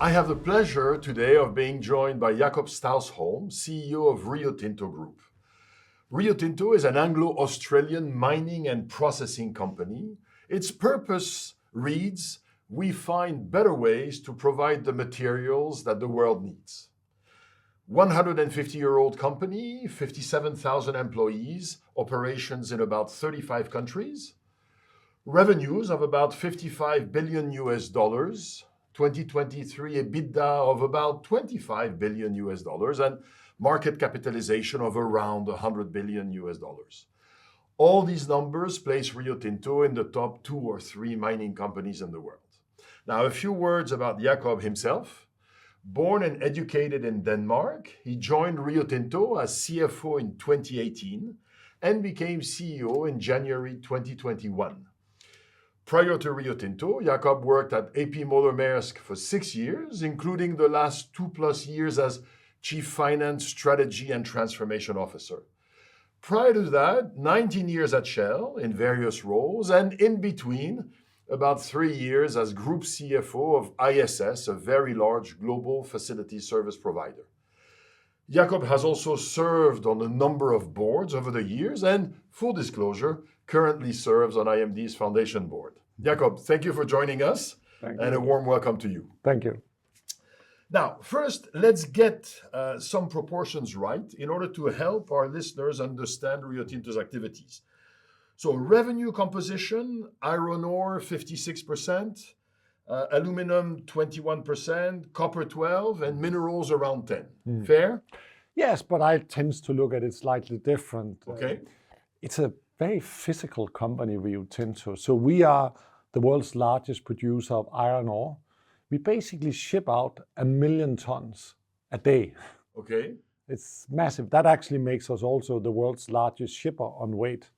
I have the pleasure today of being joined by Jakob Stausholm, CEO of Rio Tinto Group. Rio Tinto is an Anglo-Australian mining and processing company. Its purpose reads, "We find better ways to provide the materials that the world needs." 150-year-old company, 57,000 employees, operations in about 35 countries, revenues of about $55 billion US dollars, 2023 EBITDA of about $25 billion US dollars, and market capitalization of around $100 billion US dollars. All these numbers place Rio Tinto in the top 2 or 3 mining companies in the world. Now, a few words about Jakob himself. Born and educated in Denmark, he joined Rio Tinto as CFO in 2018 and became CEO in January 2021. Prior to Rio Tinto, Jakob worked at AP Moller Maersk for 6 years, including the last 2+ years as Chief Finance, Strategy and Transformation Officer. Prior to that, 19 years at Shell in various roles, and in between, about 3 years as Group CFO of ISS, a very large global facility service provider. Jakob has also served on a number of boards over the years and, full disclosure, currently serves on IMD's foundation board. Jakob, thank you for joining us. Thank you. And a warm welcome to you. Thank you. Now, first, let's get some proportions right in order to help our listeners understand Rio Tinto's activities. So revenue composition, iron ore 56%, aluminum 21%, copper 12%, and minerals around 10%. Fair? Yes, but I tend to look at it slightly different. Okay. It's a very physical company, Rio Tinto. So we are the world's largest producer of iron ore. We basically ship out 1 million tons a day. Okay. It's massive. That actually makes us also the world's largest shipper on weight.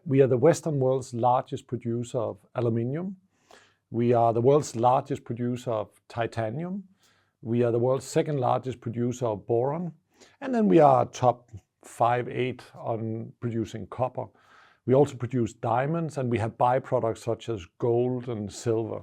We are the Western world's largest producer of aluminium. We are the world's largest producer of titanium. We are the world's second largest producer of boron. And then we are top 5, 8 on producing copper. We also produce diamonds, and we have byproducts such as gold and silver.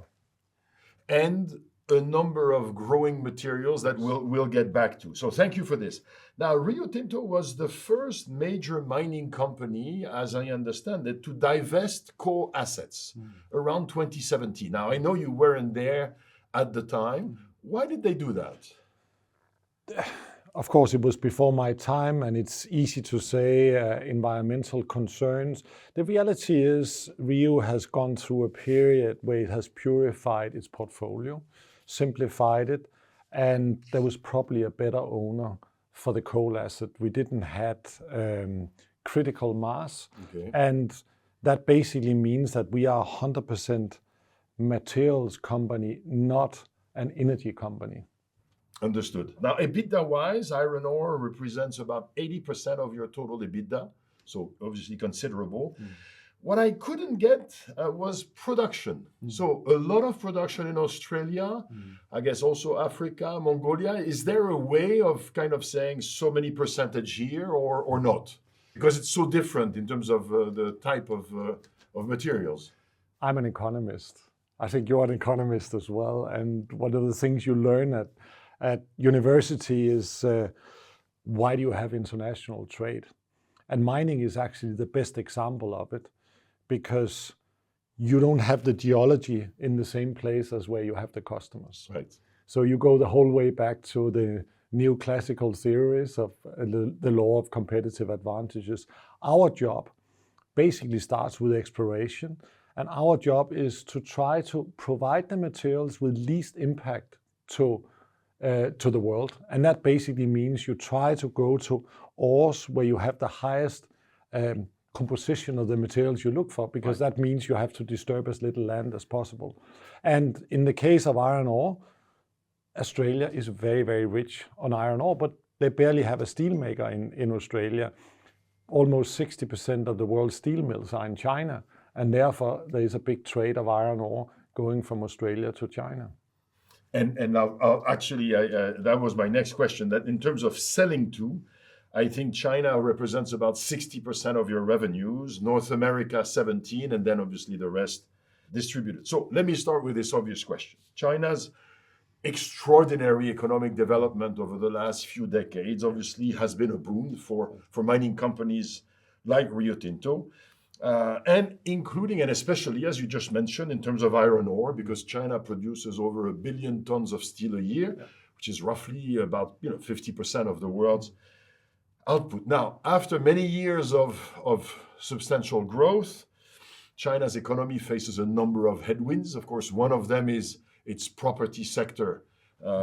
And a number of growing materials that we'll get back to. So thank you for this. Now, Rio Tinto was the first major mining company, as I understand it, to divest coal assets around 2017. Now, I know you weren't there at the time. Why did they do that? Of course, it was before my time, and it's easy to say environmental concerns. The reality is Rio has gone through a period where it has purified its portfolio, simplified it, and there was probably a better owner for the coal asset. We didn't have critical mass, and that basically means that we are 100% materials company, not an energy company. Understood. Now, EBITDA-wise, iron ore represents about 80% of your total EBITDA, so obviously considerable. What I couldn't get was production. So a lot of production in Australia, I guess also Africa, Mongolia. Is there a way of kind of saying so many percentage here or not? Because it's so different in terms of the type of materials. I'm an economist. I think you're an economist as well. And one of the things you learn at university is why do you have international trade? And mining is actually the best example of it, because you don't have the geology in the same place as where you have the customers. Right. So you go the whole way back to the neoclassical theories of the law of competitive advantages. Our job basically starts with exploration, and our job is to try to provide the materials with least impact to the world. And that basically means you try to go to ores where you have the highest composition of the materials you look for, because that means you have to disturb as little land as possible. And in the case of iron ore, Australia is very, very rich on iron ore, but they barely have a steel maker in Australia. Almost 60% of the world's steel mills are in China, and therefore there is a big trade of iron ore going from Australia to China. And now, actually, that was my next question, that in terms of selling to, I think China represents about 60% of your revenues, North America 17%, and then obviously the rest distributed. So let me start with this obvious question. China's extraordinary economic development over the last few decades obviously has been a boon for mining companies like Rio Tinto, and including and especially, as you just mentioned, in terms of iron ore, because China produces over 1 billion tons of steel a year, which is roughly about 50% of the world's output. Now, after many years of substantial growth, China's economy faces a number of headwinds. Of course, one of them is its property sector,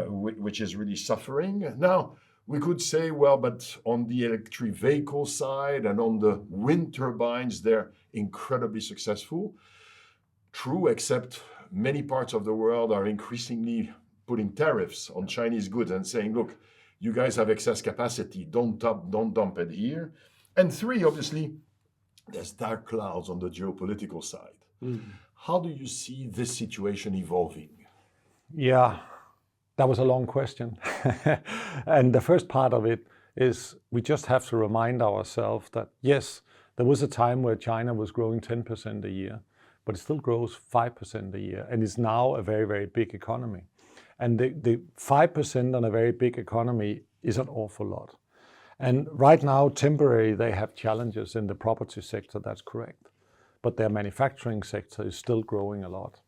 which is really suffering. Now, we could say, well, but on the electric vehicle side and on the wind turbines, they're incredibly successful. True, except many parts of the world are increasingly putting tariffs on Chinese goods and saying, look, you guys have excess capacity, don't dump it here. And three, obviously, there's dark clouds on the geopolitical side. How do you see this situation evolving? Yeah, that was a long question. And the first part of it is we just have to remind ourselves that, yes, there was a time where China was growing 10% a year, but it still grows 5% a year and is now a very, very big economy. And the 5% on a very big economy is an awful lot. And right now, temporarily, they have challenges in the property sector, that's correct. But their manufacturing sector is still growing a lot.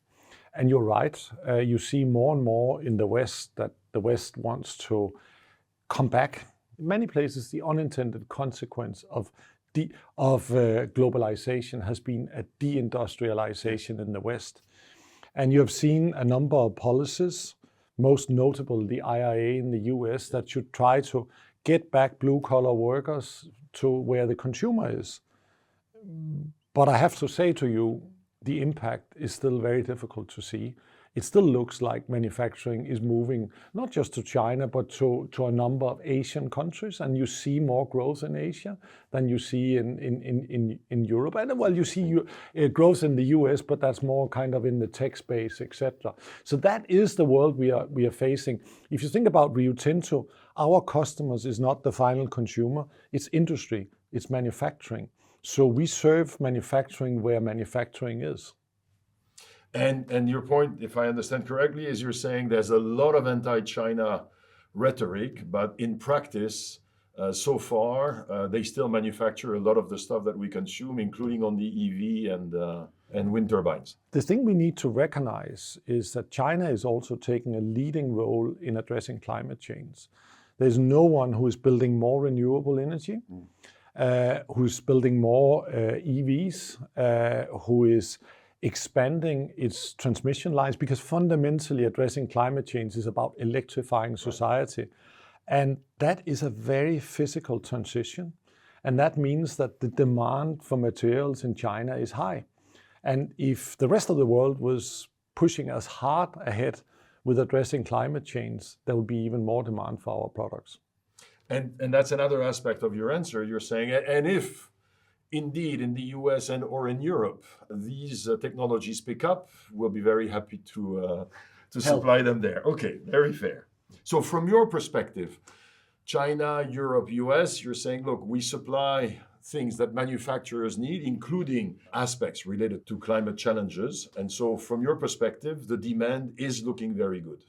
And you're right, you see more and more in the West that the West wants to come back. In many places, the unintended consequence of globalization has been a deindustrialization in the West. And you have seen a number of policies, most notable the IRA in the US, that should try to get back blue-collar workers to where the consumer is. But I have to say to you, the impact is still very difficult to see. It still looks like manufacturing is moving not just to China, but to a number of Asian countries. And you see more growth in Asia than you see in Europe. And well, you see growth in the US, but that's more kind of in the tech space, etc. So that is the world we are facing. If you think about Rio Tinto, our customers is not the final consumer, it's industry, it's manufacturing. So we serve manufacturing where manufacturing is. And your point, if I understand correctly, is you're saying there's a lot of anti-China rhetoric, but in practice, so far, they still manufacture a lot of the stuff that we consume, including on the EV and wind turbines. The thing we need to recognize is that China is also taking a leading role in addressing climate change. There's no one who is building more renewable energy, who's building more EVs, who is expanding its transmission lines, because fundamentally addressing climate change is about electrifying society. And that is a very physical transition. And that means that the demand for materials in China is high. And if the rest of the world was pushing us hard ahead with addressing climate change, there will be even more demand for our products. And that's another aspect of your answer. You're saying, and if indeed in the US or in Europe, these technologies pick up, we'll be very happy to supply them there. Okay, very fair. So from your perspective, China, Europe, US, you're saying, look, we supply things that manufacturers need, including aspects related to climate challenges. And so from your perspective, the demand is looking very good.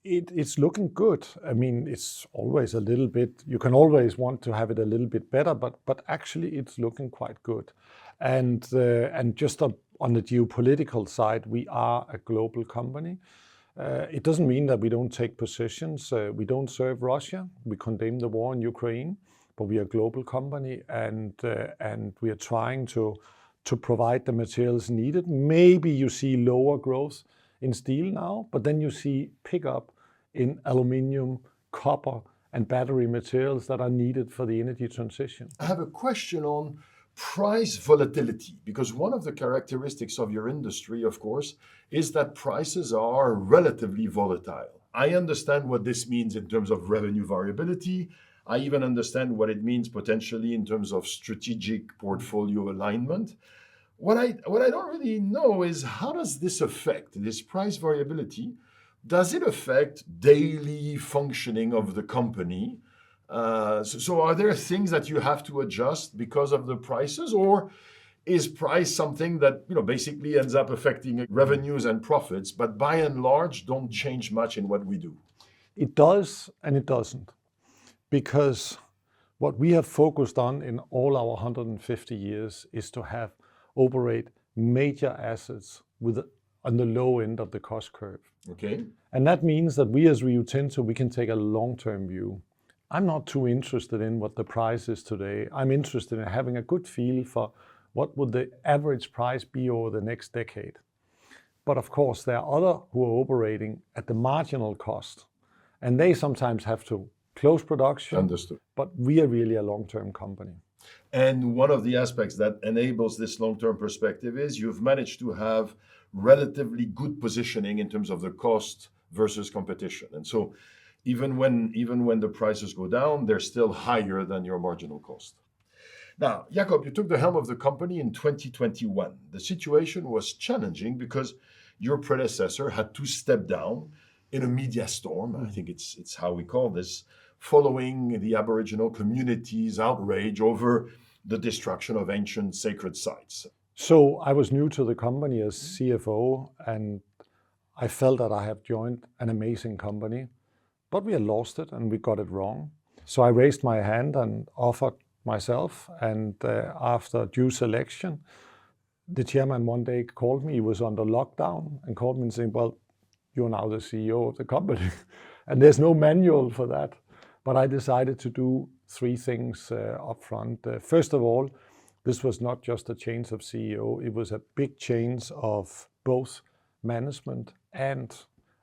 It's looking good. I mean, it's always a little bit, you can always want to have it a little bit better, but actually it's looking quite good. And just on the geopolitical side, we are a global company. It doesn't mean that we don't take positions. We don't serve Russia. We condemn the war in Ukraine, but we are a global company and we are trying to provide the materials needed. Maybe you see lower growth in steel now, but then you see pickup in aluminium, copper, and battery materials that are needed for the energy transition. I have a question on price volatility, because one of the characteristics of your industry, of course, is that prices are relatively volatile. I understand what this means in terms of revenue variability. I even understand what it means potentially in terms of strategic portfolio alignment. What I don't really know is, how does this affect this price variability? Does it affect daily functioning of the company? So are there things that you have to adjust because of the prices, or is price something that, basically ends up affecting revenues and profits, but by and large don't change much in what we do? It does and it doesn't. Because what we have focused on in all our 150 years is to operate major assets on the low end of the cost curve. Okay. And that means that we as Rio Tinto, we can take a long-term view. I'm not too interested in what the price is today. I'm interested in having a good feel for what would the average price be over the next decade. But of course, there are others who are operating at the marginal cost, and they sometimes have to close production. Understood. But we are really a long-term company. And one of the aspects that enables this long-term perspective is you've managed to have relatively good positioning in terms of the cost versus competition. And so even when the prices go down, they're still higher than your marginal cost. Now, Jakob, you took the helm of the company in 2021. The situation was challenging because your predecessor had to step down in a media storm. I think it's how we call this, following the Aboriginal community's outrage over the destruction of ancient sacred sites. So I was new to the company as CFO, and I felt that I have joined an amazing company, but we had lost it and we got it wrong. So I raised my hand and offered myself, and after due selection, the chairman one day called me. He was under lockdown and called me and saying, well, you're now the CEO of the company. And there's no manual for that. But I decided to do three things up front. First of all, this was not just a change of CEO. It was a big change of both management and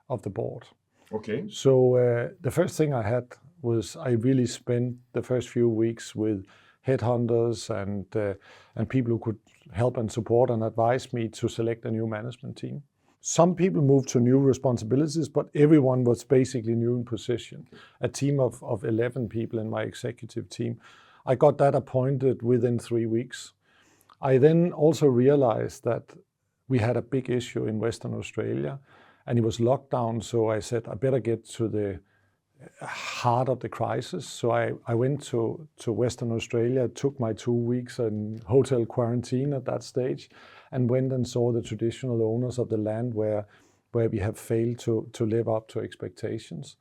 of the board. Okay. So the first thing I had was I really spent the first few weeks with headhunters and people who could help and support and advise me to select a new management team. Some people moved to new responsibilities, but everyone was basically new in position. A team of 11 people in my executive team. I got that appointed within 3 weeks. I then also realized that we had a big issue in Western Australia and it was locked down. So I said, I better get to the heart of the crisis. So I went to Western Australia, took my 2 weeks in hotel quarantine at that stage, and went and saw the traditional owners of the land where we have failed to live up to expectations.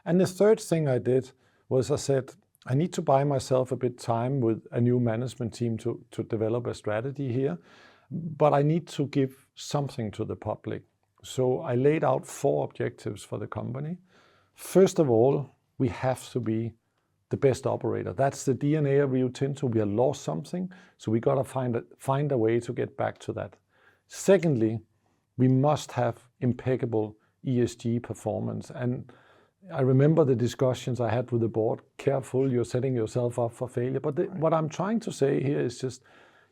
And the third thing I did was I said, I need to buy myself a bit time with a new management team to develop a strategy here, but I need to give something to the public. So I laid out 4 objectives for the company. First of all, we have to be the best operator. That's the DNA of Rio Tinto. We have lost something, so we got to find a way to get back to that. Secondly, we must have impeccable ESG performance. And I remember the discussions I had with the board. Careful, you're setting yourself up for failure. But what I'm trying to say here is just,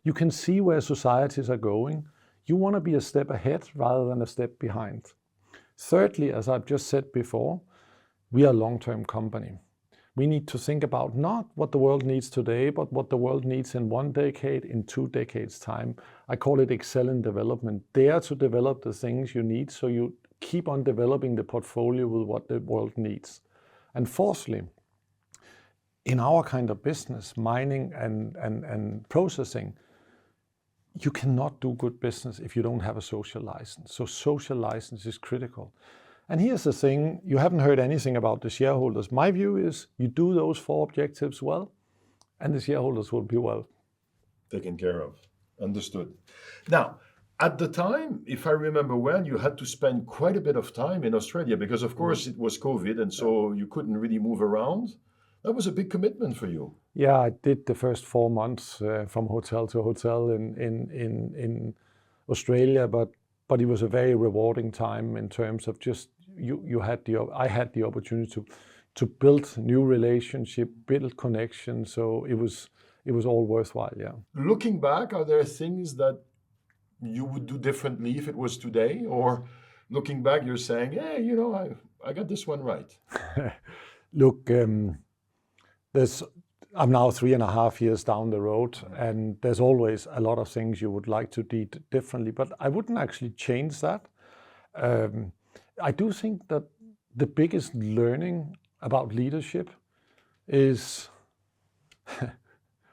you can see where societies are going. You want to be a step ahead rather than a step behind. Thirdly, as I've just said before, we are a long-term company. We need to think about not what the world needs today, but what the world needs in 1 decade, in 2 decades' time. I call it excellent development. Dare to develop the things you need so you keep on developing the portfolio with what the world needs. And fourthly, in our kind of business, mining and processing, you cannot do good business if you don't have a social license. So social license is critical. And here's the thing, you haven't heard anything about the shareholders. My view is you do those 4 objectives well, and the shareholders will be well taken care of. Understood. Now, at the time, if I remember well, you had to spend quite a bit of time in Australia because, of course, it was COVID, and so you couldn't really move around. That was a big commitment for you. Yeah, I did the first 4 months from hotel to hotel in Australia, but it was a very rewarding time in terms of just I had the opportunity to build new relationship, build connections. So it was all worthwhile. Yeah. Looking back, are there things that you would do differently if it was today, or looking back, you're saying, hey, I got this one right? Look, I'm now 3.5 years down the road, and there's always a lot of things you would like to do differently, but I wouldn't actually change that. I do think that the biggest learning about leadership is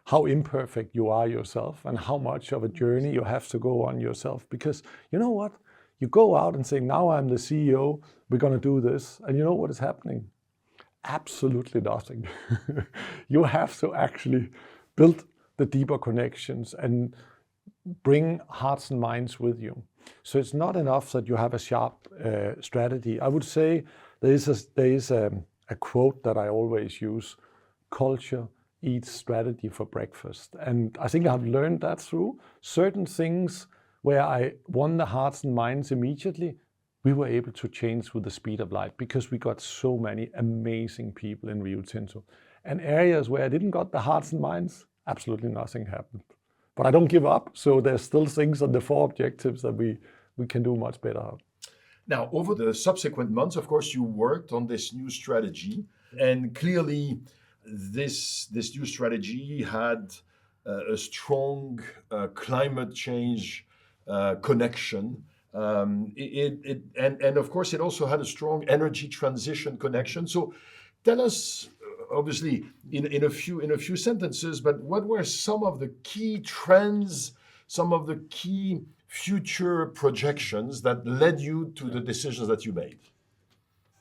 how imperfect you are yourself and how much of a journey you have to go on yourself. Because you know what? You go out and say, now I'm the CEO, we're going to do this. And you know what is happening? Absolutely nothing. You have to actually build the deeper connections and bring hearts and minds with you. So it's not enough that you have a sharp strategy. I would say there is a quote that I always use: culture eats strategy for breakfast. And I think I've learned that through certain things where I won the hearts and minds immediately. We were able to change with the speed of light because we got so many amazing people in Rio Tinto. And areas where I didn't got the hearts and minds, absolutely nothing happened. But I don't give up. So there's still things on the 4 objectives that we can do much better on. Now, over the subsequent months, of course, you worked on this new strategy, and clearly this new strategy had a strong climate change connection. And of course, it also had a strong energy transition connection. So tell us, obviously, in a few sentences, but what were some of the key trends, some of the key future projections that led you to the decisions that you made?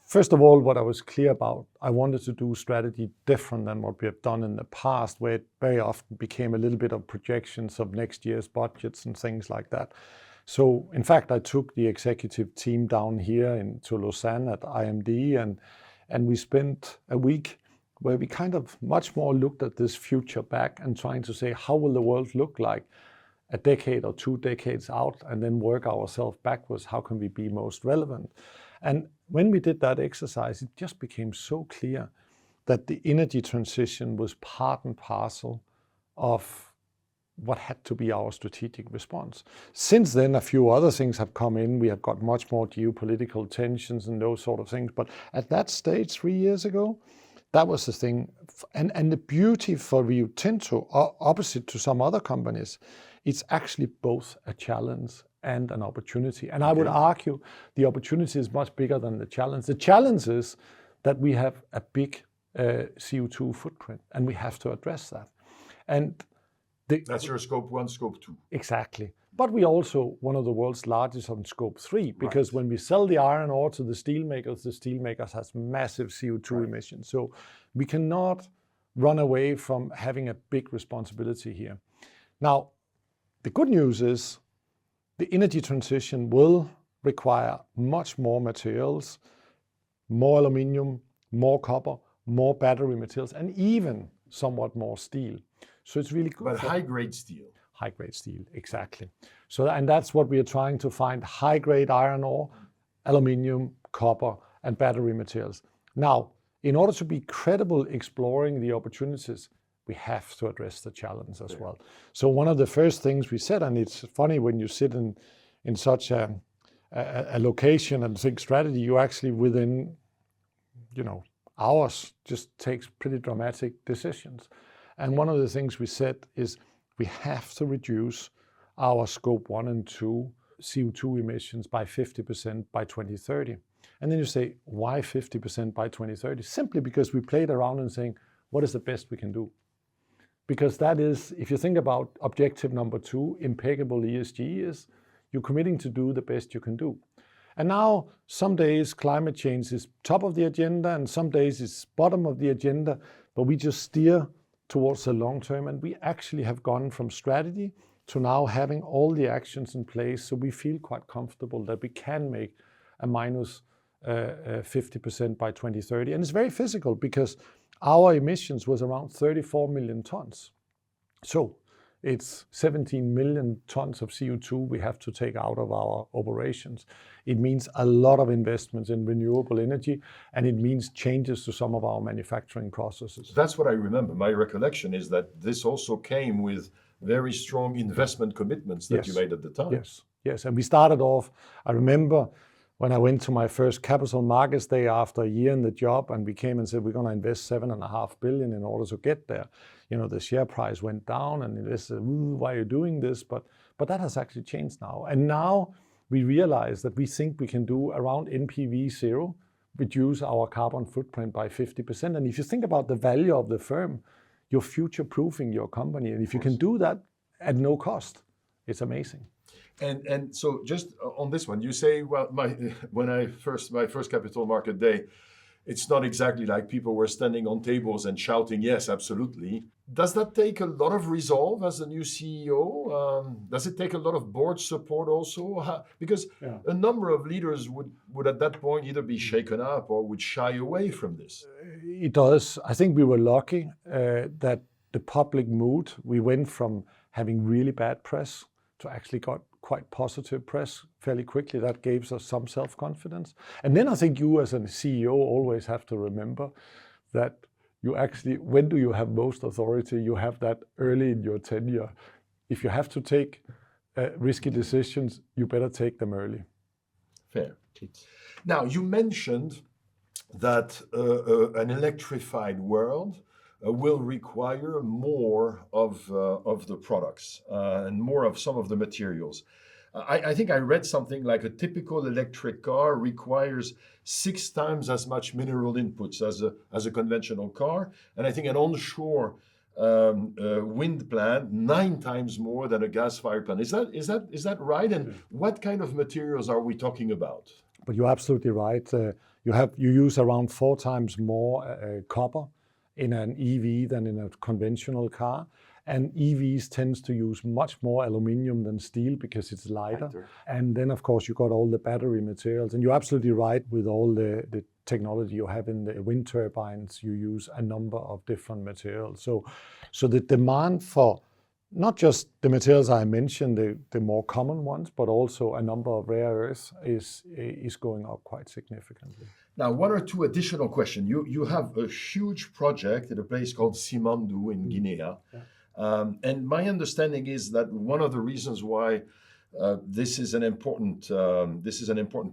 First of all, what I was clear about, I wanted to do strategy different than what we have done in the past, where it very often became a little bit of projections of next year's budgets and things like that. So in fact, I took the executive team down here to Lausanne at IMD, and we spent a week where we kind of much more looked at this future back and trying to say, how will the world look like a decade or 2 decades out, and then work ourselves backwards. How can we be most relevant? And when we did that exercise, it just became so clear that the energy transition was part and parcel of what had to be our strategic response. Since then, a few other things have come in. We have got much more geopolitical tensions and those sort of things. But at that stage, 3 years ago, that was the thing. And the beauty for Rio Tinto, opposite to some other companies, it's actually both a challenge and an opportunity. And I would argue the opportunity is much bigger than the challenge. The challenge is that we have a big CO2 footprint, and we have to address that. And that's your scope 1, scope 2. Exactly. But we also one of the world's largest on scope 3, because when we sell the iron ore to the steelmakers has massive CO2 emissions. So we cannot run away from having a big responsibility here. Now, the good news is the energy transition will require much more materials, more aluminium, more copper, more battery materials, and even somewhat more steel. So it's really good. But high-grade steel. High-grade steel, exactly. So, and that's what we are trying to find: high-grade iron ore, aluminium, copper, and battery materials. Now, in order to be credible exploring the opportunities, we have to address the challenge as well. So one of the first things we said, and it's funny when you sit in such a location and think strategy, you actually within, hours just takes pretty dramatic decisions. And one of the things we said is we have to reduce our scope 1 and 2 CO2 emissions by 50% by 2030. And then you say, why 50% by 2030? Simply because we played around and saying, what is the best we can do? Because that is, if you think about objective number 2, impeccable ESG, is you're committing to do the best you can do. And now, some days climate change is top of the agenda, and some days it's bottom of the agenda, but we just steer towards the long term, and we actually have gone from strategy to now having all the actions in place, so we feel quite comfortable that we can make a minus 50% by 2030. And it's very physical, because our emissions was around 34 million tons. So it's 17 million tons of CO2 we have to take out of our operations. It means a lot of investments in renewable energy, and it means changes to some of our manufacturing processes. That's what I remember. My recollection is that this also came with very strong investment commitments that you made at the time. Yes. And we started off, I remember when I went to my first capital markets day after a year in the job, and we came and said, we're going to invest 7.5 billion in order to get there. The share price went down, and investors said, why are you doing this? But that has actually changed now. And now we realize that we think we can do around NPV 0, reduce our carbon footprint by 50%. And if you think about the value of the firm, you're future-proofing your company. And if you can do that at no cost, it's amazing. And so just on this one, you say, well, my first capital market day, it's not exactly like people were standing on tables and shouting, yes, absolutely. Does that take a lot of resolve as a new CEO? Does it take a lot of board support also? Because a number of leaders would at that point either be shaken up or would shy away from this. It does. I think we were lucky that the public mood, we went from having really bad press to actually got quite positive press fairly quickly. That gave us some self-confidence. And then I think you as a CEO always have to remember that you actually, when do you have most authority? You have that early in your tenure. If you have to take risky decisions, you better take them early. Fair. Now, you mentioned that an electrified world will require more of the products and more of some of the materials. I think I read something like a typical electric car requires 6 times as much mineral inputs as a conventional car, and I think an onshore wind plant 9 times more than a gas-fired plant. Is that right? And what kind of materials are we talking about? But you're absolutely right. You use around 4 times more copper in an EV than in a conventional car. And EVs tends to use much more aluminium than steel because it's lighter. And then, of course, you got all the battery materials. And you're absolutely right with all the technology you have in the wind turbines. You use a number of different materials. So the demand for not just the materials I mentioned, the more common ones, but also a number of rare earths is going up quite significantly. Now, 1 or 2 additional questions. You have a huge project at a place called Simandou in Guinea. And my understanding is that one of the reasons why this is an important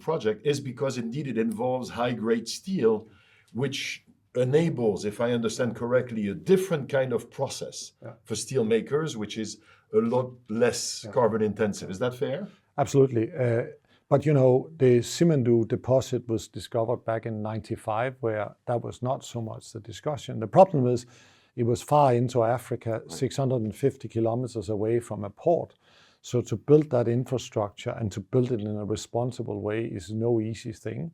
project is because indeed it involves high-grade steel, which enables, if I understand correctly, a different kind of process for steel makers, which is a lot less carbon intensive. Is that fair? Absolutely. But you know, the Simandou deposit was discovered back in '95, where that was not so much the discussion. The problem is it was far into Africa, 650 kilometers away from a port. So to build that infrastructure and to build it in a responsible way is no easy thing.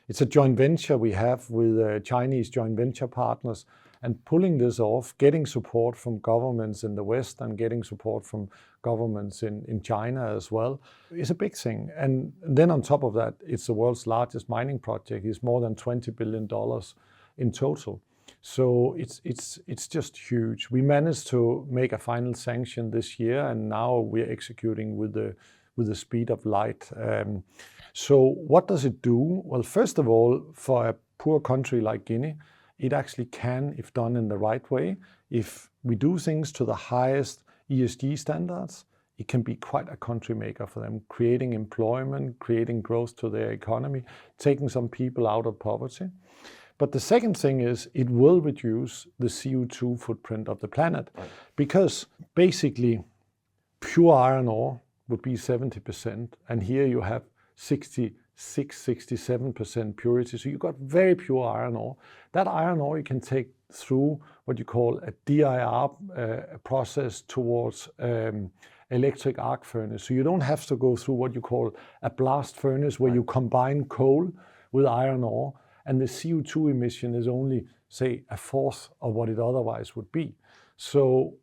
It's a joint venture we have with Chinese joint venture partners, and pulling this off, getting support from governments in the West and getting support from governments in China as well is a big thing. And then on top of that, it's the world's largest mining project. It's more than $20 billion in total. So it's just huge. We managed to make a final sanction this year, and now we're executing with the speed of light. So what does it do? Well, first of all, for a poor country like Guinea, it actually can, if done in the right way, if we do things to the highest ESG standards, it can be quite a country maker for them, creating employment, creating growth to their economy, taking some people out of poverty. But the second thing is it will reduce the CO2 footprint of the planet, because basically pure iron ore would be 70%, and here you have 67% purity. So you got very pure iron ore. That iron ore you can take through what you call a DIR process towards electric arc furnace. So you don't have to go through what you call a blast furnace where you combine coal with iron ore, and the CO2 emission is only, say, a fourth of what it otherwise would be. So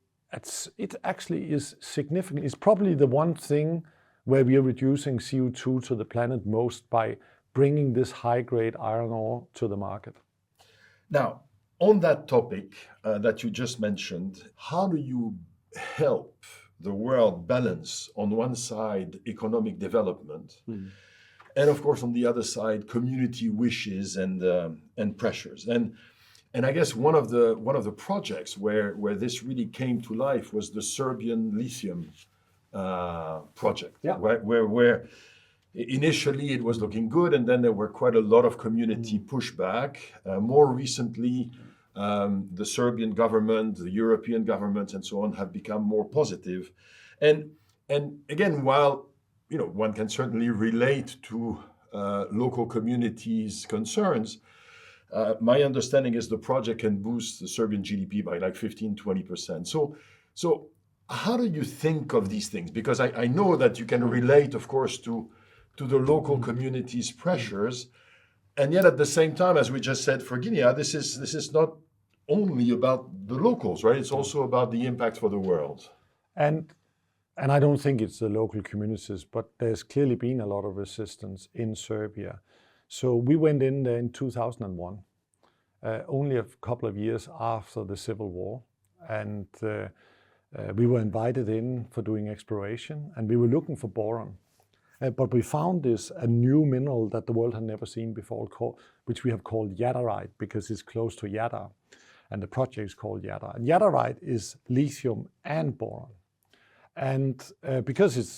it actually is significant. It's probably the one thing where we are reducing CO2 to the planet most by bringing this high-grade iron ore to the market. Now, on that topic that you just mentioned, how do you help the world balance, on one side, economic development, and of course, on the other side, community wishes and pressures? And I guess one of the projects where this really came to life was the Serbian lithium project, where initially it was looking good, and then there were quite a lot of community pushback. More recently, the Serbian government, the European governments, and so on have become more positive. And again, while one can certainly relate to local communities' concerns, My understanding is the project can boost the Serbian GDP by like 15-20%. So how do you think of these things? Because I know that you can relate, of course, to the local community's pressures. And yet at the same time, as we just said for Guinea, this is not only about the locals, right? It's also about the impact for the world. And I don't think it's the local communities, but there's clearly been a lot of resistance in Serbia. So we went in there in 2001, only a couple of years after the civil war. And we were invited in for doing exploration, and we were looking for boron. But we found a new mineral that the world had never seen before, which we have called jadarite, because it's close to Jadar. And the project is called Jadar. And jadarite is lithium and boron. And because it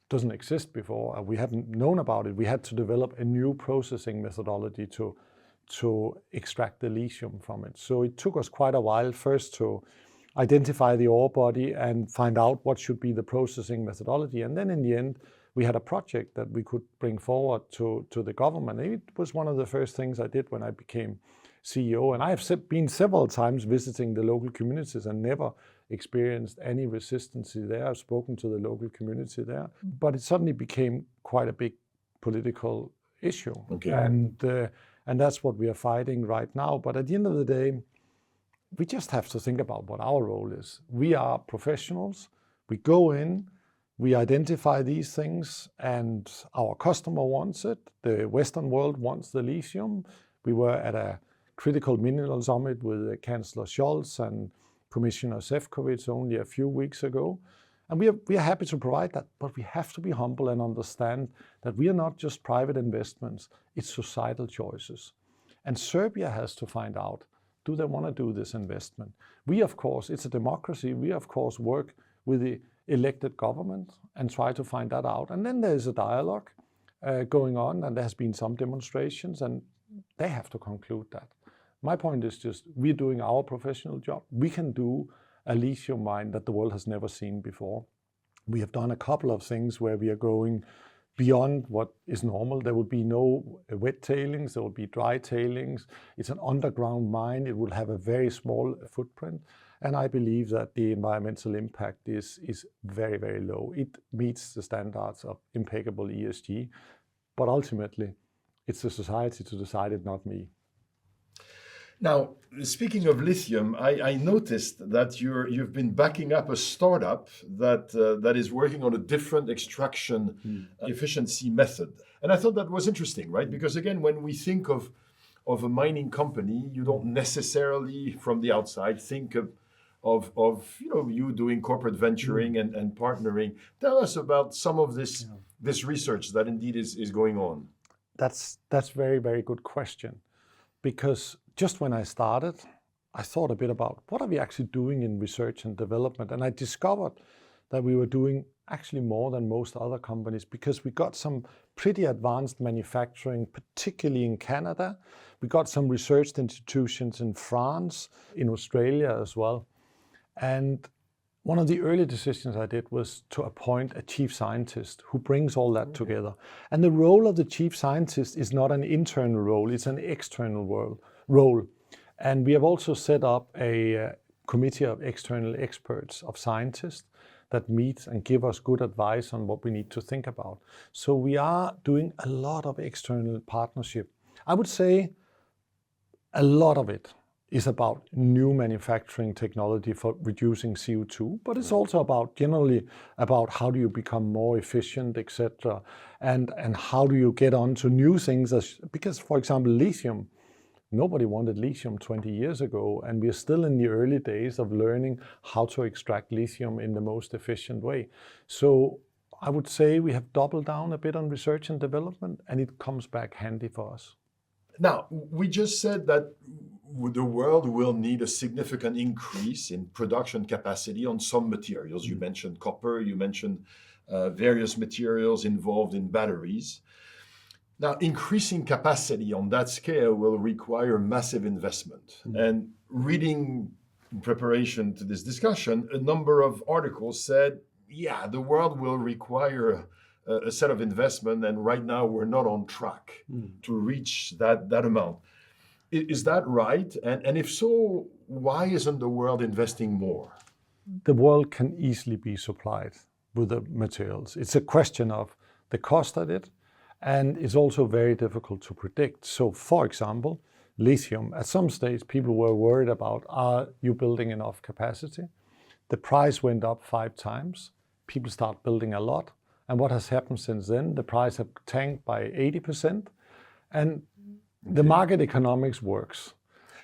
doesn't exist before, we haven't known about it, we had to develop a new processing methodology to extract the lithium from it. So it took us quite a while first to identify the ore body and find out what should be the processing methodology. And then in the end, we had a project that we could bring forward to the government. It was one of the first things I did when I became CEO. And I have been several times visiting the local communities and never experienced any resistance there. I've spoken to the local community there, but it suddenly became quite a big political issue. Okay. And that's what we are fighting right now. But at the end of the day, we just have to think about what our role is. We are professionals. We go in, we identify these things, and our customer wants it. The Western world wants the lithium. We were at a critical mineral summit with Chancellor Scholz and Commissioner Šefčovič only a few weeks ago. And we are happy to provide that, but we have to be humble and understand that we are not just private investments, it's societal choices. And Serbia has to find out, do they want to do this investment? We, of course, it's a democracy, we of course work with the elected government and try to find that out. And then there's a dialogue going on, and there has been some demonstrations, and they have to conclude that. My point is just, we're doing our professional job. We can do a lithium mine that the world has never seen before. We have done a couple of things where we are going beyond what is normal. There will be no wet tailings, there will be dry tailings. It's an underground mine. It will have a very small footprint. And I believe that the environmental impact is very, very low. It meets the standards of impeccable ESG, but ultimately it's the society to decide it, not me. Now, speaking of lithium, I noticed that you've been backing up a startup that is working on a different extraction efficiency method. And I thought that was interesting, right? Because again, when we think of a mining company, you don't necessarily from the outside think of you doing corporate venturing and partnering. Tell us about some of this research that indeed is going on. That's very, very good question. Because just when I started, I thought a bit about what are we actually doing in research and development? And I discovered that we were doing actually more than most other companies, because we got some pretty advanced manufacturing, particularly in Canada. We got some research institutions in France, in Australia as well. And one of the early decisions I did was to appoint a chief scientist who brings all that together. And the role of the chief scientist is not an internal role, it's an external role. And we have also set up a committee of external experts, of scientists, that meet and give us good advice on what we need to think about. So we are doing a lot of external partnership. I would say a lot of it is about new manufacturing technology for reducing CO2, but it's also about generally about how do you become more efficient, etc. And how do you get on to new things, because for example, lithium, nobody wanted lithium 20 years ago, and we are still in the early days of learning how to extract lithium in the most efficient way. So I would say we have doubled down a bit on research and development, and it comes back handy for us. Now, we just said that the world will need a significant increase in production capacity on some materials. You mentioned copper, you mentioned various materials involved in batteries. Now, increasing capacity on that scale will require massive investment. And reading in preparation to this discussion, a number of articles said, yeah, the world will require a set of investment, and right now we're not on track to reach that amount. Is that right? And if so, why isn't the world investing more? The world can easily be supplied with the materials. It's a question of the cost of it, and it's also very difficult to predict. So, for example, lithium, at some stage people were worried about, are you building enough capacity? The price went up 5 times. People start building a lot. And what has happened since then? The price have tanked by 80%. And the market economics works.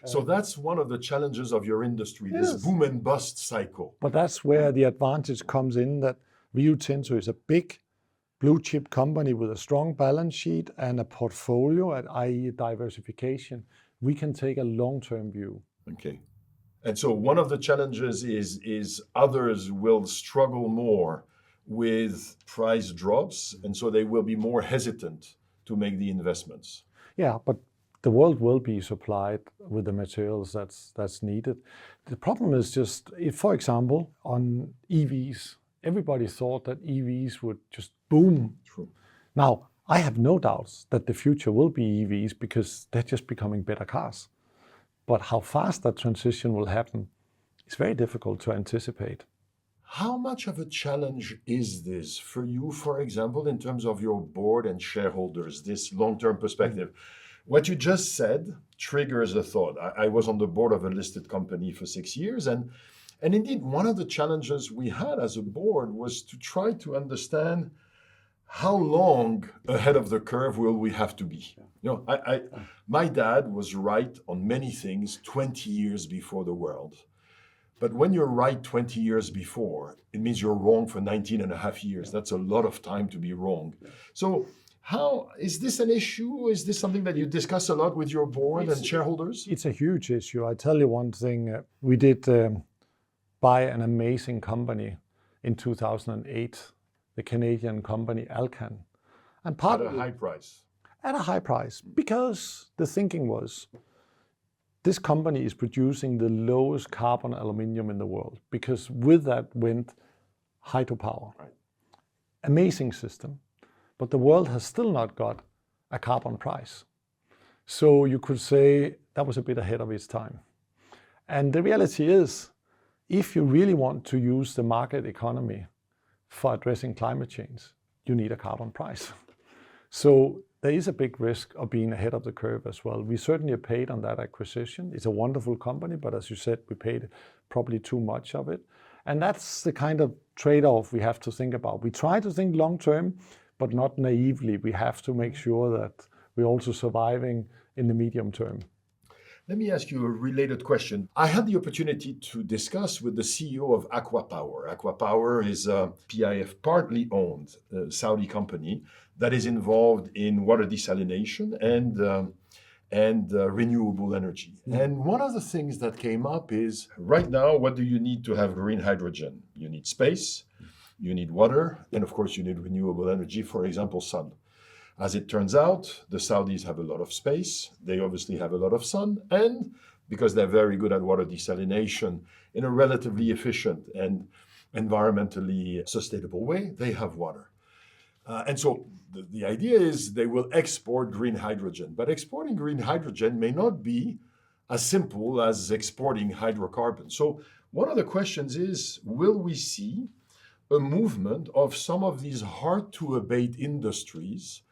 So that's one of the challenges of your industry, this boom and bust cycle. But that's where the advantage comes in, that Rio Tinto is a big blue chip company with a strong balance sheet and a portfolio, i.e. diversification. We can take a long-term view. Okay. And so one of the challenges is others will struggle more with price drops, and so they will be more hesitant to make the investments. Yeah, but the world will be supplied with the materials that's needed. The problem is just, if, for example, on EVs, everybody thought that EVs would just boom. True. Now, I have no doubts that the future will be EVs because they're just becoming better cars. But how fast that transition will happen is very difficult to anticipate. How much of a challenge is this for you, for example, in terms of your board and shareholders, this long-term perspective? What you just said triggers a thought. I was on the board of a listed company for 6 years, and indeed, one of the challenges we had as a board was to try to understand how long ahead of the curve will we have to be. You know, my dad was right on many things 20 years before the world. But when you're right 20 years before, it means you're wrong for 19 and a half years. That's a lot of time to be wrong. So how is this an issue? Is this something that you discuss a lot with your board and shareholders? It's a huge issue. I tell you one thing, we did buy an amazing company in 2008, the Canadian company Alcan. And At a high price. At a high price, because the thinking was, this company is producing the lowest carbon aluminium in the world, because with that went hydropower. Right. Amazing system, but the world has still not got a carbon price. So you could say that was a bit ahead of its time. And the reality is, if you really want to use the market economy for addressing climate change, you need a carbon price. So there is a big risk of being ahead of the curve as well. We certainly paid on that acquisition. It's a wonderful company, but as you said, we paid probably too much of it. And that's the kind of trade-off we have to think about. We try to think long-term, but not naively. We have to make sure that we're also surviving in the medium term. Let me ask you a related question. I had the opportunity to discuss with the CEO of ACWA Power. ACWA Power is a PIF partly owned Saudi company that is involved in water desalination and renewable energy. And one of the things that came up is, right now, what do you need to have green hydrogen? You need space, you need water, and of course you need renewable energy, for example, sun. As it turns out, the Saudis have a lot of space, they obviously have a lot of sun, and because they're very good at water desalination in a relatively efficient and environmentally sustainable way, they have water. And so the idea is they will export green hydrogen, but exporting green hydrogen may not be as simple as exporting hydrocarbons. So one of the questions is, will we see a movement of some of these hard-to-abate industries,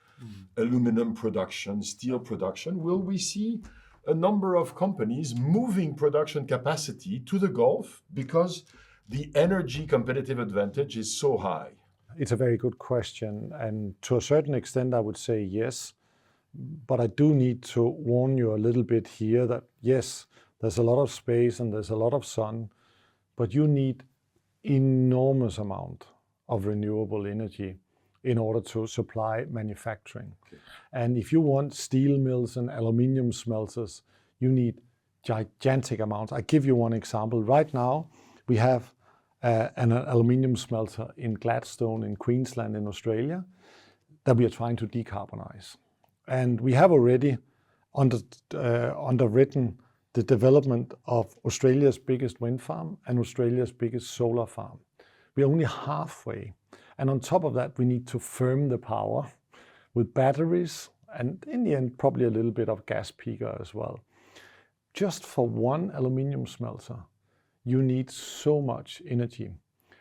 aluminum production, steel production? Will we see a number of companies moving production capacity to the Gulf because the energy competitive advantage is so high? It's a very good question. And to a certain extent, I would say yes. But I do need to warn you a little bit here that yes, there's a lot of space and there's a lot of sun, but you need enormous amount of renewable energy in order to supply manufacturing. Okay. And if you want steel mills and aluminium smelters, you need gigantic amounts. I give you one example. Right now, we have an aluminium smelter in Gladstone in Queensland in Australia that we are trying to decarbonize. And we have already underwritten the development of Australia's biggest wind farm and Australia's biggest solar farm. We're only halfway. And on top of that, we need to firm the power with batteries and in the end, probably a little bit of gas peaker as well. just for one aluminium smelter, you need so much energy.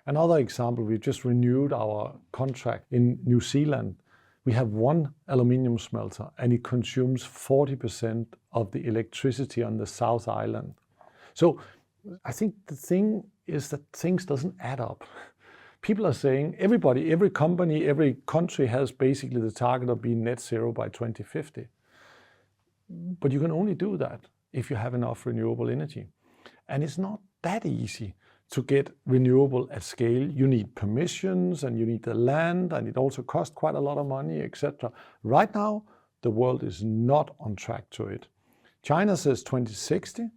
Another example, we just renewed our contract in New Zealand. We have one aluminium smelter and it consumes 40% of the electricity on the South Island. So I think the thing is that things doesn't add up. People are saying, everybody, every company, every country has basically the target of being net zero by 2050. But you can only do that if you have enough renewable energy. And it's not that easy to get renewable at scale. You need permissions and you need the land, and it also costs quite a lot of money, etc. Right now, the world is not on track to it. China says 2060,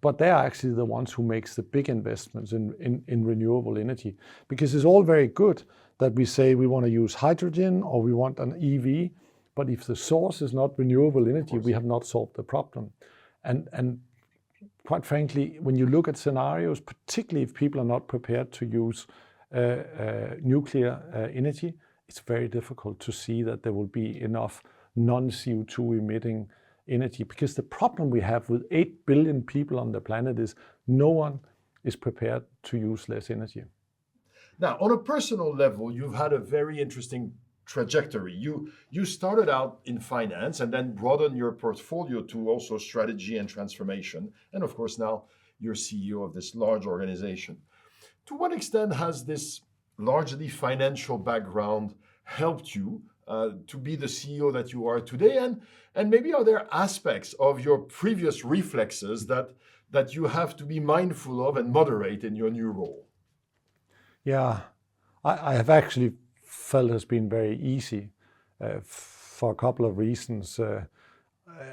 but they are actually the ones who makes the big investments in renewable energy. Because it's all very good that we say we want to use hydrogen or we want an EV, but if the source is not renewable energy, we have not solved the problem. And quite frankly, when you look at scenarios, particularly if people are not prepared to use nuclear energy, it's very difficult to see that there will be enough non-CO2 emitting energy. Because the problem we have with 8 billion people on the planet is no one is prepared to use less energy. Now, on a personal level, you've had a very interesting trajectory. You started out in finance and then broadened your portfolio to also strategy and transformation. And of course, now you're CEO of this large organization. To what extent has this largely financial background helped you to be the CEO that you are today? And maybe are there aspects of your previous reflexes that you have to be mindful of and moderate in your new role? Yeah, I have actually felt has been very easy for a couple of reasons.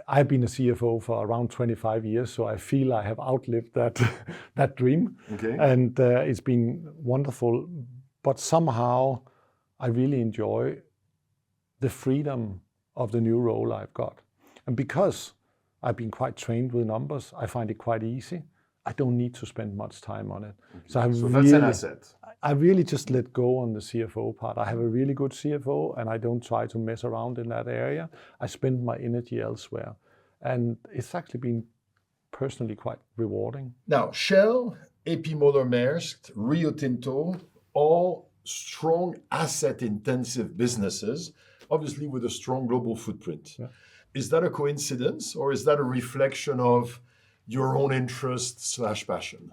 I've been a CFO for around 25 years, so I feel I have outlived that dream. Okay. And it's been wonderful. But somehow I really enjoy the freedom of the new role I've got. And because I've been quite trained with numbers, I find it quite easy. I don't need to spend much time on it. Okay. So that's an asset. I really just let go on the CFO part. I have a really good CFO and I don't try to mess around in that area. I spend my energy elsewhere. And it's actually been personally quite rewarding. Now, Shell, AP Moller-Maersk, Rio Tinto, all strong asset-intensive businesses, obviously with a strong global footprint. Yeah. Is that a coincidence or is that a reflection of your own interest/passion?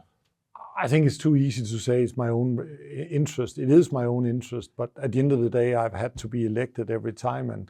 I think it's too easy to say it's my own interest. It is my own interest, but at the end of the day, I've had to be elected every time. And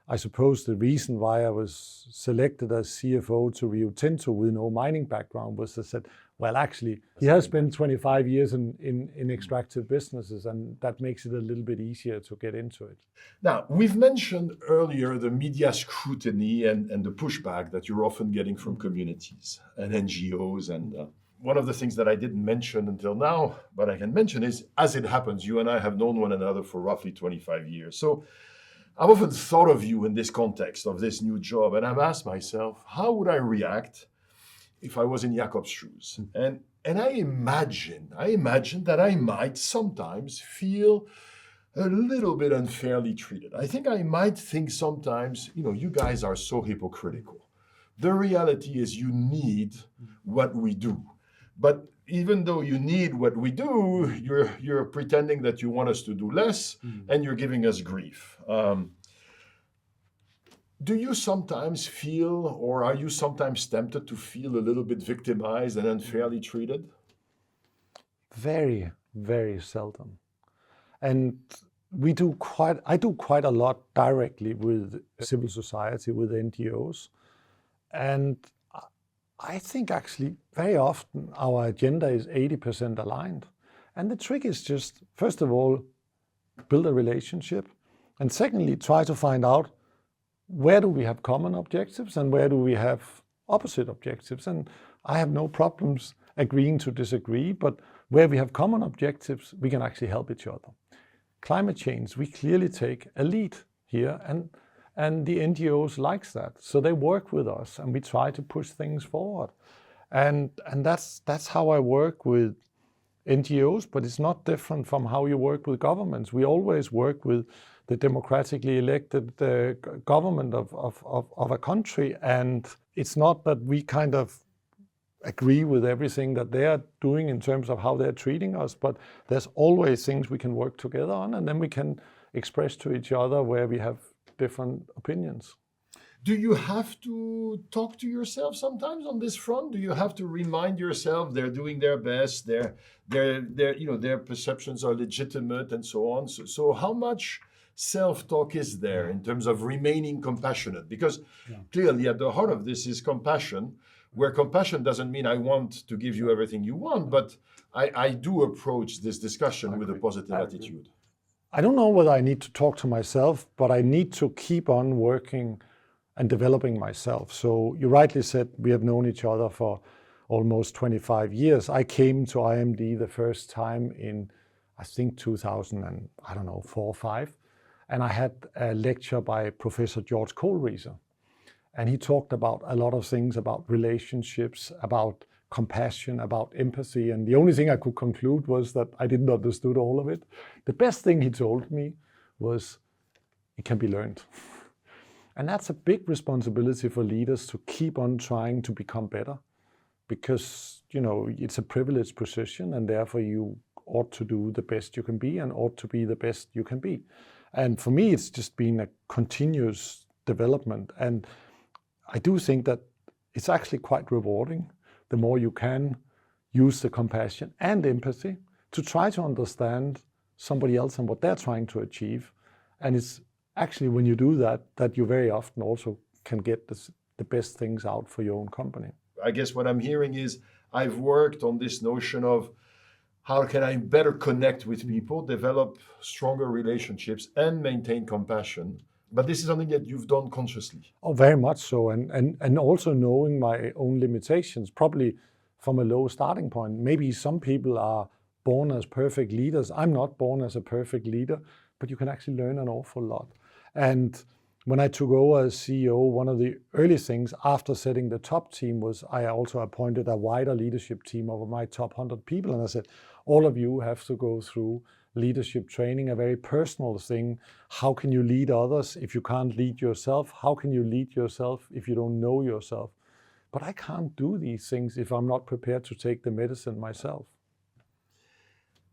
I suppose the reason why I was selected as CFO to Rio Tinto with no mining background was I said, well, actually, he has spent 25 years in extractive businesses, and that makes it a little bit easier to get into it. Now, we've mentioned earlier the media scrutiny and the pushback that you're often getting from communities and NGOs. And one of the things that I didn't mention until now, but I can mention is, as it happens, you and I have known one another for roughly 25 years. So I've often thought of you in this context of this new job, and I've asked myself, how would I react if I was in Jakob's shoes? And I imagine that I might sometimes feel a little bit unfairly treated. I think I might think sometimes, you guys are so hypocritical. The reality is you need what we do. But even though you need what we do, you're pretending that you want us to do less, and you're giving us grief. Do you sometimes feel, or are you sometimes tempted to feel a little bit victimized and unfairly treated? Very, very seldom. And I do quite a lot directly with civil society, with NGOs. And I think actually very often our agenda is 80% aligned. And the trick is just, first of all, build a relationship. And secondly, try to find out where do we have common objectives and where do we have opposite objectives. And I have no problems agreeing to disagree, but where we have common objectives, we can actually help each other. Climate change, we clearly take a lead here, and the NGOs likes that. So they work with us and we try to push things forward. And that's how I work with NGOs, but it's not different from how you work with governments. We always work with the democratically elected government of a country, and it's not that we kind of agree with everything that they are doing in terms of how they're treating us, but there's always things we can work together on, and then we can express to each other where we have different opinions. Do you have to talk to yourself sometimes on this front? Do you have to remind yourself they're doing their best, their perceptions are legitimate and so on? So how much self-talk is there in terms of remaining compassionate? Because clearly at the heart of this is compassion, where compassion doesn't mean I want to give you everything you want, but I do approach this discussion with a positive attitude. I don't know whether I need to talk to myself, but I need to keep on working and developing myself. So you rightly said we have known each other for almost 25 years. I came to IMD the first time in, I think, 2004 or 5. And I had a lecture by Professor George Kohlreiser. And he talked about a lot of things about relationships, about compassion, about empathy. And the only thing I could conclude was that I didn't understood all of it. The best thing he told me was it can be learned. And that's a big responsibility for leaders to keep on trying to become better, because, it's a privileged position, and therefore you ought to do the best you can be and ought to be the best you can be. And for me, it's just been a continuous development. And I do think that it's actually quite rewarding the more you can use the compassion and empathy to try to understand somebody else and what they're trying to achieve. And it's actually when you do that, that you very often also can get the best things out for your own company. I guess what I'm hearing is I've worked on this notion of how can I better connect with people, develop stronger relationships, and maintain compassion. But this is something that you've done consciously. Oh, very much so. And also knowing my own limitations, probably from a low starting point. Maybe some people are born as perfect leaders. I'm not born as a perfect leader, but you can actually learn an awful lot. And when I took over as CEO, one of the early things after setting the top team was I also appointed a wider leadership team over my top 100 people. And I said, all of you have to go through leadership training, a very personal thing. How can you lead others if you can't lead yourself? How can you lead yourself if you don't know yourself? But I can't do these things if I'm not prepared to take the medicine myself.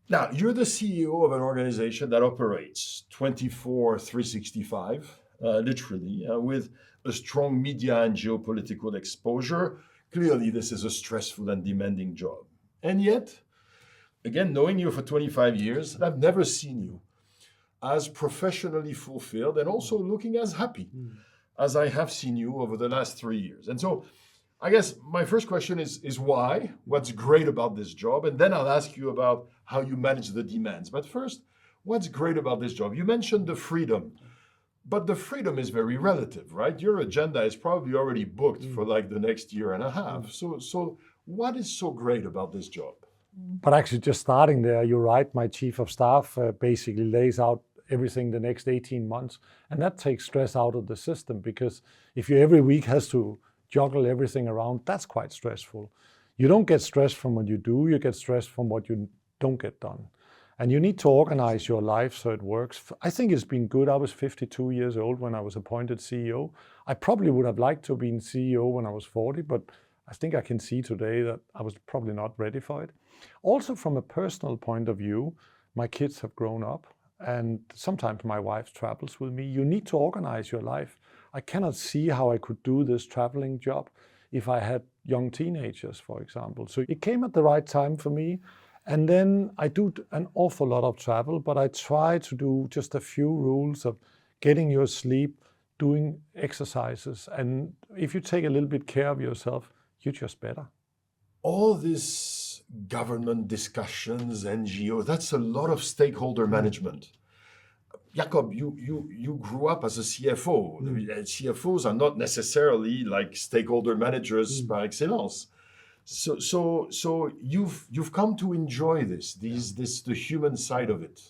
Now, you're the CEO of an organization that operates 24/365, literally, with a strong media and geopolitical exposure. Clearly, this is a stressful and demanding job. And yet, again, knowing you for 25 years, I've never seen you as professionally fulfilled and also looking as happy as I have seen you over the last 3 years. And so I guess my first question is why? What's great about this job? And then I'll ask you about how you manage the demands. But first, what's great about this job? You mentioned the freedom, but the freedom is very relative, right? Your agenda is probably already booked for like the next year and a half. So what is so great about this job? But actually, just starting there, you're right. My chief of staff basically lays out everything the next 18 months. And that takes stress out of the system, because if you every week has to juggle everything around, that's quite stressful. You don't get stress from what you do, you get stress from what you don't get done. And you need to organize your life so it works. I think it's been good. I was 52 years old when I was appointed CEO. I probably would have liked to have been CEO when I was 40, but I think I can see today that I was probably not ready for it. Also, from a personal point of view, my kids have grown up, and sometimes my wife travels with me. You need to organize your life. I cannot see how I could do this traveling job if I had young teenagers, for example. So it came at the right time for me. And then I do an awful lot of travel, but I try to do just a few rules of getting your sleep, doing exercises. And if you take a little bit care of yourself, you're just better. All this government discussions, NGOs, that's a lot of stakeholder management. Jakob, you grew up as a CFO. CFOs are not necessarily like stakeholder managers par excellence. So you've come to enjoy this the human side of it.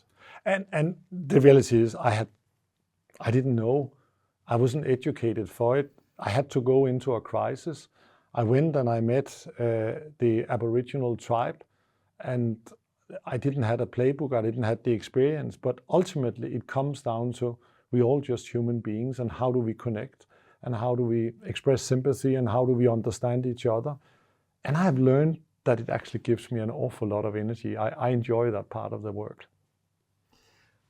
And the reality is I didn't know. I wasn't educated for it. I had to go into a crisis. I went and I met the Aboriginal tribe, and I didn't have a playbook, I didn't have the experience, but ultimately it comes down to we're all just human beings, and how do we connect, and how do we express sympathy, and how do we understand each other. And I have learned that it actually gives me an awful lot of energy. I enjoy that part of the work.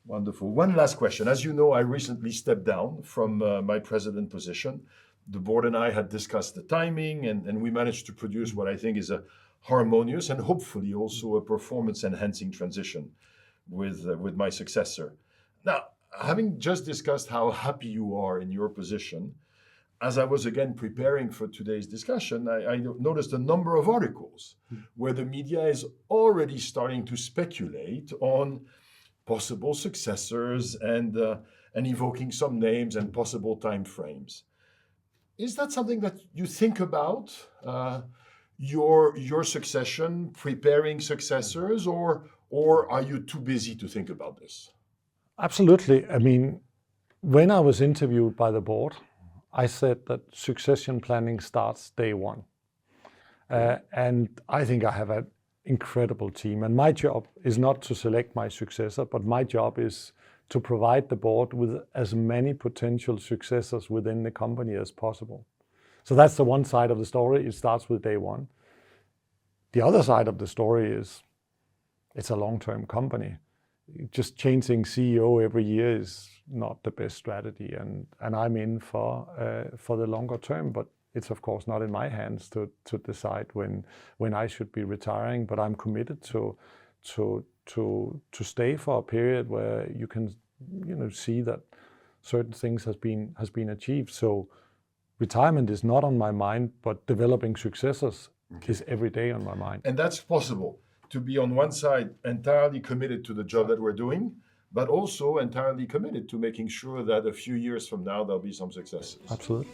Wonderful. One last question. As you know, I recently stepped down from my president position. The board and I had discussed the timing, and we managed to produce what I think is a harmonious and hopefully also a performance-enhancing transition with my successor. Now, having just discussed how happy you are in your position, as I was again preparing for today's discussion, I noticed a number of articles where the media is already starting to speculate on possible successors and evoking some names and possible time frames. Is that something that you think about, your succession, preparing successors, or are you too busy to think about this? Absolutely. I mean, when I was interviewed by the board, I said that succession planning starts day one. And I think I have an incredible team. And my job is not to select my successor, but my job is to provide the board with as many potential successors within the company as possible. So that's the one side of the story. It starts with day one. The other side of the story is it's a long-term company. Just changing CEO every year is not the best strategy, and I'm in for the longer term. But it's of course not in my hands to decide when I should be retiring. But I'm committed to stay for a period where you can see that certain things has been achieved. So retirement is not on my mind, but developing successors is every day on my mind. And that's possible, to be on one side entirely committed to the job that we're doing, but also entirely committed to making sure that a few years from now there'll be some successes. Absolutely.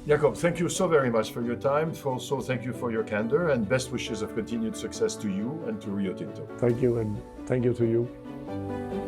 Jakob, thank you so very much for your time. Also, thank you for your candor, and best wishes of continued success to you and to Rio Tinto. Thank you, and thank you to you.